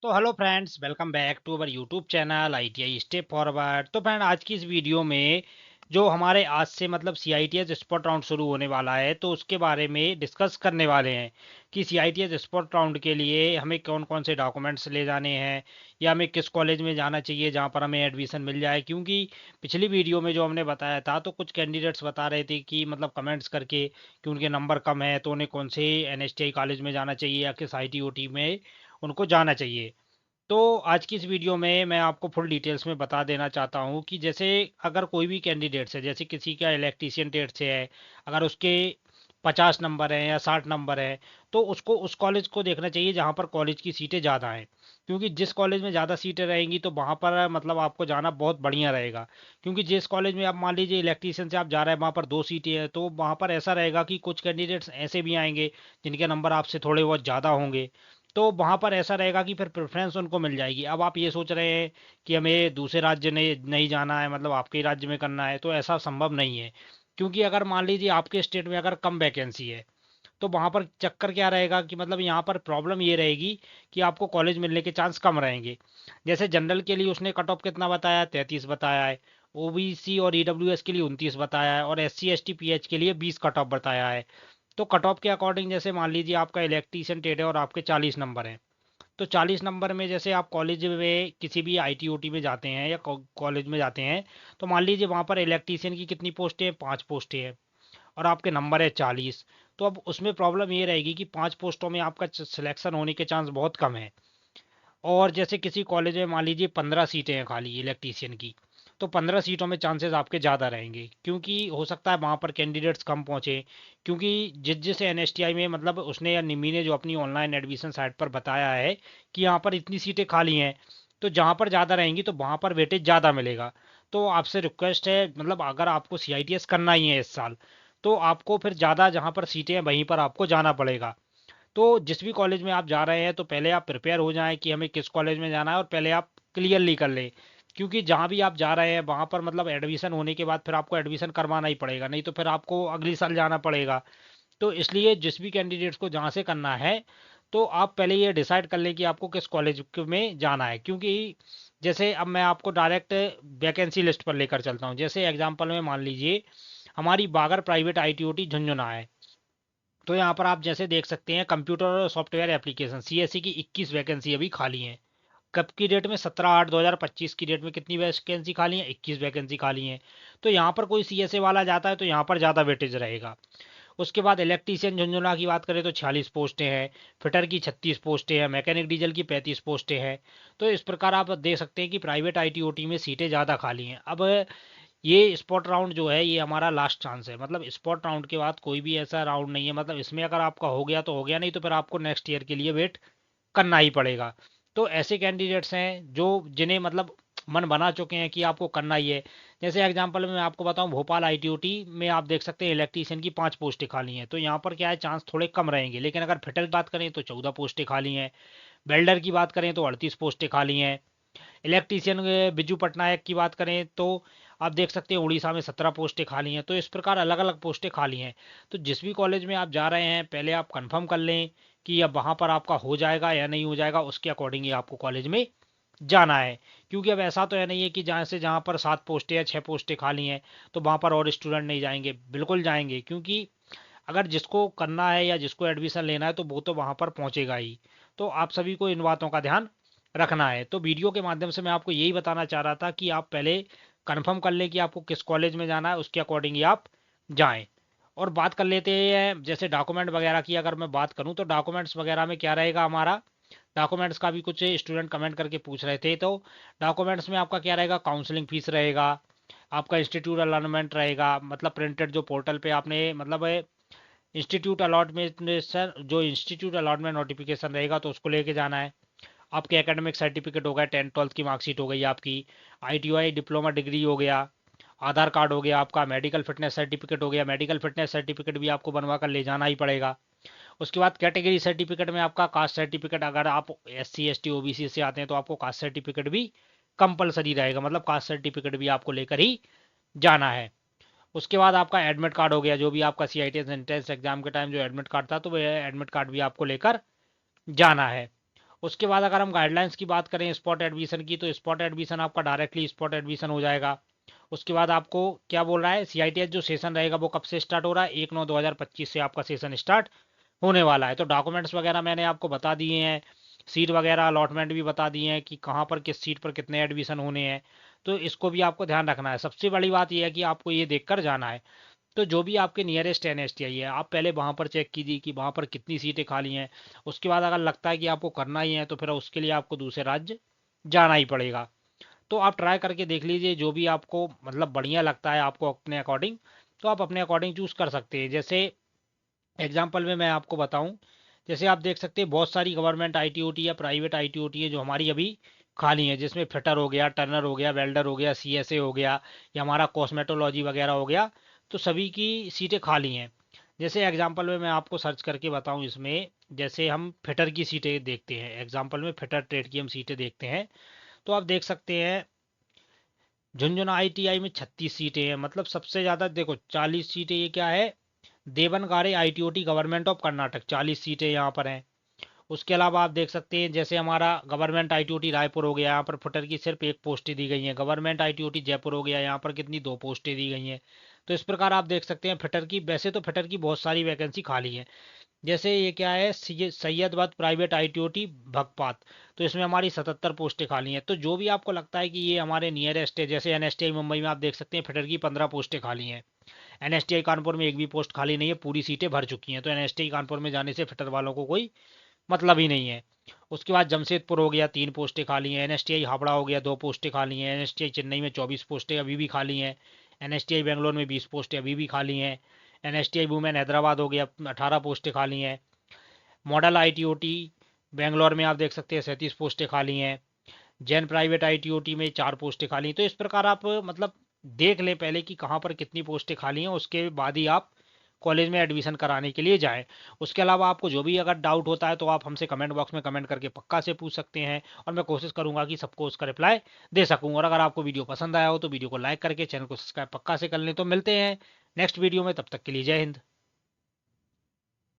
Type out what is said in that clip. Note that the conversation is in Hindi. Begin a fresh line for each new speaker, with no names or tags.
तो hello friends, welcome back to our YouTube channel ITI step forward. तो फ्रेंड, आज की इस वीडियो में जो हमारे आज से मतलब सीआईटीएस स्पॉट राउंड शुरू होने वाला है, तो उसके बारे में डिस्कस करने वाले हैं कि सीआईटीएस स्पॉट राउंड के लिए हमें कौन कौन से डॉक्यूमेंट्स ले जाने हैं या हमें किस कॉलेज में जाना चाहिए जहां पर हमें एडमिशन मिल जाए। क्योंकि पिछली वीडियो में जो हमने बताया था, तो कुछ कैंडिडेट्स बता रहे थे कि मतलब कमेंट्स करके कि उनके नंबर कम है तो उन्हें कौन से एनएसटीआई कॉलेज में जाना चाहिए या किस आईटीओटी में उनको जाना चाहिए। तो आज की इस वीडियो में मैं आपको फुल डिटेल्स में बता देना चाहता हूँ कि जैसे अगर कोई भी कैंडिडेट्स है, जैसे किसी का इलेक्ट्रीशियन ट्रेड से है, अगर उसके 50 नंबर हैं या 60 नंबर है, तो उसको उस कॉलेज को देखना चाहिए जहाँ पर कॉलेज की सीटें ज़्यादा हैं। क्योंकि जिस कॉलेज में ज़्यादा सीटें रहेंगी तो वहाँ पर मतलब आपको जाना बहुत बढ़िया रहेगा। क्योंकि जिस कॉलेज में आप मान लीजिए इलेक्ट्रीशियन से आप जा रहे हैं, वहाँ पर 2 सीटें हैं, तो वहाँ पर ऐसा रहेगा कि कुछ कैंडिडेट्स ऐसे भी आएंगे जिनके नंबर आपसे थोड़े बहुत ज़्यादा होंगे। तो वहाँ पर ऐसा रहेगा कि फिर प्रेफरेंस उनको मिल जाएगी। अब आप ये सोच रहे हैं कि हमें दूसरे राज्य नहीं नहीं जाना है, मतलब आपके ही राज्य में करना है, तो ऐसा संभव नहीं है। क्योंकि अगर मान लीजिए आपके स्टेट में अगर कम वैकेंसी है, तो वहाँ पर चक्कर क्या रहेगा कि मतलब यहाँ पर प्रॉब्लम ये रहेगी कि आपको कॉलेज मिलने के चांस कम रहेंगे। जैसे जनरल के लिए उसने कट ऑफ कितना बताया है, 33 बताया है। ओबीसी और ईडब्ल्यूएस के लिए 29 बताया है और एससी एसटी पीएच के लिए 20 कट ऑफ बताया है। तो कट ऑफ के अकॉर्डिंग जैसे मान लीजिए आपका इलेक्ट्रीशियन ट्रेड है और आपके 40 नंबर हैं, तो 40 नंबर में जैसे आप कॉलेज में किसी भी आईटीओटी में जाते हैं या कॉलेज में जाते हैं, तो मान लीजिए वहाँ पर इलेक्ट्रीशियन की कितनी पोस्टें हैं, 5 पोस्टें हैं और आपके नंबर है 40। तो अब उसमें प्रॉब्लम ये रहेगी कि 5 पोस्टों में आपका सिलेक्शन होने के चांस बहुत कम है। और जैसे किसी कॉलेज में मान लीजिए 15 सीटें हैं खाली इलेक्ट्रीशियन की, तो 15 सीटों में चांसेस आपके ज़्यादा रहेंगे, क्योंकि हो सकता है वहाँ पर कैंडिडेट्स कम पहुँचे। क्योंकि जिस एनएसटीआई में मतलब उसने या निमी ने जो अपनी ऑनलाइन एडमिशन साइट पर बताया है कि यहाँ पर इतनी सीटें खाली हैं, तो जहाँ पर ज़्यादा रहेंगी तो वहाँ पर वेटेज ज़्यादा मिलेगा। तो आपसे रिक्वेस्ट है, मतलब अगर आपको सीआईटीएस करना ही है इस साल, तो आपको फिर ज़्यादा जहाँ पर सीटें हैं वहीं पर आपको जाना पड़ेगा। तो जिस भी कॉलेज में आप जा रहे हैं, तो पहले आप प्रिपेयर हो जाएं कि हमें किस कॉलेज में जाना है और पहले आप क्लियरली कर लें। क्योंकि जहाँ भी आप जा रहे हैं वहाँ पर मतलब एडमिशन होने के बाद फिर आपको एडमिशन करवाना ही पड़ेगा, नहीं तो फिर आपको अगली साल जाना पड़ेगा। तो इसलिए जिस भी कैंडिडेट्स को जहाँ से करना है, तो आप पहले ये डिसाइड कर लें कि आपको किस कॉलेज में जाना है। क्योंकि जैसे अब मैं आपको डायरेक्ट वैकेंसी लिस्ट पर लेकर चलता हूँ। जैसे एग्जाम्पल में मान लीजिए हमारी बागर प्राइवेट आईटीओटी झुंझुनू है, तो यहाँ पर आप जैसे देख सकते हैं कंप्यूटर और सॉफ्टवेयर एप्लीकेशन सीएससी की 21 वैकेंसी अभी खाली हैं। कब की डेट में 17/8/2025 की डेट में कितनी वैकेंसी खाली है, 21 वैकेंसी खाली हैं। तो यहाँ पर कोई सीएसए वाला जाता है तो यहाँ पर ज़्यादा वेटेज रहेगा। उसके बाद इलेक्ट्रीशियन झुंझुनू की बात करें तो 46 पोस्टें हैं, फिटर की 36 पोस्टें हैं, मैकेनिक डीजल की 35 पोस्टें हैं। तो इस प्रकार आप देख सकते हैं कि प्राइवेट आईटीओटी में सीटें ज़्यादा खाली हैं। अब ये स्पॉट राउंड जो है ये हमारा लास्ट चांस है, मतलब स्पॉट राउंड के बाद कोई भी ऐसा राउंड नहीं है। मतलब इसमें अगर आपका हो गया तो हो गया, नहीं तो फिर आपको नेक्स्ट ईयर के लिए वेट करना ही पड़ेगा। तो ऐसे कैंडिडेट्स हैं जो जिन्हें मतलब मन बना चुके हैं कि आपको करना ही है। जैसे एग्जांपल में मैं आपको बताऊं, भोपाल आईटीओटी में आप देख सकते हैं इलेक्ट्रीशियन की 5 पोस्टें खाली हैं, तो यहाँ पर क्या है चांस थोड़े कम रहेंगे। लेकिन अगर फिटर की बात करें तो 14 पोस्टें खाली हैं। वेल्डर की बात करें तो 38 पोस्टें खाली हैं। इलेक्ट्रीशियन बिजू पटनायक की बात करें तो आप देख सकते हैं उड़ीसा में 17 पोस्टें खाली हैं। तो इस प्रकार अलग अलग पोस्टें खाली हैं। तो जिस भी कॉलेज में आप जा रहे हैं पहले आप कंफर्म कर लें कि अब वहाँ पर आपका हो जाएगा या नहीं हो जाएगा, उसके अकॉर्डिंग ही आपको कॉलेज में जाना है। क्योंकि अब ऐसा तो है नहीं है कि जहाँ पर 7 पोस्टें या 6 पोस्टें खाली हैं तो वहाँ पर और स्टूडेंट नहीं जाएंगे, बिल्कुल जाएंगे। क्योंकि अगर जिसको करना है या जिसको एडमिशन लेना है तो वो तो वहाँ पर पहुँचेगा ही। तो आप सभी को इन बातों का ध्यान रखना है। तो वीडियो के माध्यम से मैं आपको यही बताना चाह रहा था कि आप पहले कंफर्म कर लें कि आपको किस कॉलेज में जाना है, उसके अकॉर्डिंग ही आप जाएं। और बात कर लेते हैं जैसे डॉक्यूमेंट वगैरह की। अगर मैं बात करूं तो डॉक्यूमेंट्स वगैरह में क्या रहेगा हमारा, डॉक्यूमेंट्स का भी कुछ स्टूडेंट कमेंट करके पूछ रहे थे। तो डॉक्यूमेंट्स में आपका क्या रहेगा, काउंसलिंग फीस रहेगा, आपका इंस्टीट्यूट अलॉटमेंट रहेगा, मतलब प्रिंटेड जो पोर्टल पे आपने मतलब इंस्टीट्यूट अलॉटमेंट सर, जो इंस्टीट्यूट अलॉटमेंट नोटिफिकेशन रहेगा तो उसको लेके जाना है। आपके एकेडमिक सर्टिफिकेट हो गया, 10th 12th की मार्कशीट हो गई आपकी, आईटीआई डिप्लोमा डिग्री हो गया, आधार कार्ड हो गया आपका, मेडिकल फिटनेस सर्टिफिकेट हो गया। मेडिकल फिटनेस सर्टिफिकेट भी आपको बनवा कर ले जाना ही पड़ेगा। उसके बाद कैटेगरी सर्टिफिकेट में आपका कास्ट सर्टिफिकेट, अगर आप एससी एसटी ओबीसी से आते हैं तो आपको कास्ट सर्टिफिकेट भी कंपलसरी रहेगा, मतलब कास्ट सर्टिफिकेट भी आपको लेकर ही जाना है। उसके बाद आपका एडमिट कार्ड हो गया, जो भी आपका सीआईटी एंट्रेंस एग्जाम के टाइम जो एडमिट कार्ड था, तो वो एडमिट कार्ड भी आपको लेकर जाना है। उसके बाद अगर हम गाइडलाइंस की बात करें स्पॉट एडमिशन की, तो स्पॉट एडमिशन आपका डायरेक्टली स्पॉट एडमिशन हो जाएगा। उसके बाद आपको क्या बोल रहा है, सीआईटीएच जो सेशन रहेगा वो कब से स्टार्ट हो रहा है, 1/9/2025 से आपका सेशन स्टार्ट होने वाला है। तो डॉक्यूमेंट्स वगैरह मैंने आपको बता दिए हैं, सीट वगैरह अलॉटमेंट भी बता दिए हैं कि कहाँ पर किस सीट पर कितने एडमिशन होने हैं। तो इसको भी आपको ध्यान रखना है। सबसे बड़ी बात यह है कि आपको ये देखकर जाना है। तो जो भी आपके नियरेस्ट एनएसटीआई है, आप पहले वहाँ पर चेक कीजिए कि वहाँ पर कितनी सीटें खाली हैं। उसके बाद अगर लगता है कि आपको करना ही है, तो फिर उसके लिए आपको दूसरे राज्य जाना ही पड़ेगा। तो आप ट्राई करके देख लीजिए, जो भी आपको मतलब बढ़िया लगता है आपको अपने अकॉर्डिंग, तो आप अपने अकॉर्डिंग चूज़ कर सकते हैं। जैसे एग्जाम्पल में मैं आपको बताऊं, जैसे आप देख सकते हैं बहुत सारी गवर्नमेंट आईटीओटी या प्राइवेट आईटीओटी है जो हमारी अभी खाली है, जिसमें फिटर हो गया, टर्नर हो गया, वेल्डर हो गया, सीएसए हो गया, या हमारा कॉस्मेटोलॉजी वगैरह हो गया। तो सभी की सीटें खाली हैं। जैसे एग्जाम्पल में मैं आपको सर्च करके बताऊं इसमें, जैसे हम फिटर की सीटें देखते हैं, एग्जाम्पल में फिटर ट्रेड की हम सीटें देखते हैं, तो आप देख सकते हैं झुंझुनू आईटीआई में 36 सीटें हैं। मतलब सबसे ज़्यादा देखो 40 सीटें, ये क्या है, देवनगारे आईटीओटी गवर्नमेंट ऑफ कर्नाटक, 40 सीटें यहाँ पर हैं। उसके अलावा आप देख सकते हैं जैसे हमारा गवर्नमेंट आईटीओटी रायपुर हो गया, यहाँ पर फुटर की सिर्फ एक पोस्टें दी गई हैं। गवर्नमेंट आईटीओटी जयपुर हो गया, यहाँ पर कितनी, 2 पोस्टें दी गई हैं। तो इस प्रकार आप देख सकते हैं फिटर की, वैसे तो फिटर की बहुत सारी वैकेंसी खाली है। जैसे ये क्या है, सैयदाबाद प्राइवेट आईटीओटी भगपात, तो इसमें हमारी 77 पोस्टें खाली हैं। तो जो भी आपको लगता है कि ये हमारे नियरेस्ट है, जैसे एनएसटीआई मुंबई में आप देख सकते हैं फिटर की 15 पोस्टें खाली हैं। एनएसटीआई कानपुर में एक भी पोस्ट खाली नहीं है, पूरी सीटें भर चुकी हैं। तो एनएसटीआई कानपुर में जाने से फिटर वालों को कोई मतलब ही नहीं है। उसके बाद जमशेदपुर हो गया, 3 पोस्टें खाली हैं। एनएसटीआई हावड़ा हो गया, 2 पोस्टें खाली हैं। एनएसटीआई चेन्नई में 24 पोस्टें अभी भी खाली हैं। एनएसटीआई बेंगलोर में 20 पोस्टें अभी भी खाली हैं। एनएसटीआई वुमेन हैदराबाद हो गया, 18 पोस्टें खाली हैं। मॉडल आईटीओटी बेंगलोर में आप देख सकते हैं 37 पोस्टें खाली हैं। जैन प्राइवेट आईटीओटी में 4 पोस्टें खाली हैं। तो इस प्रकार आप मतलब देख लें पहले कि कहाँ पर कितनी पोस्टें खाली हैं, उसके बाद ही आप कॉलेज में एडमिशन कराने के लिए जाएं। उसके अलावा आपको जो भी अगर डाउट होता है तो आप हमसे कमेंट बॉक्स में कमेंट करके पक्का से पूछ सकते हैं, और मैं कोशिश करूंगा कि सबको उसका रिप्लाई दे सकूं। और अगर आपको वीडियो पसंद आया हो तो वीडियो को लाइक करके चैनल को सब्सक्राइब पक्का से कर लें। तो मिलते हैं नेक्स्ट वीडियो में, तब तक के लिए जय हिंद।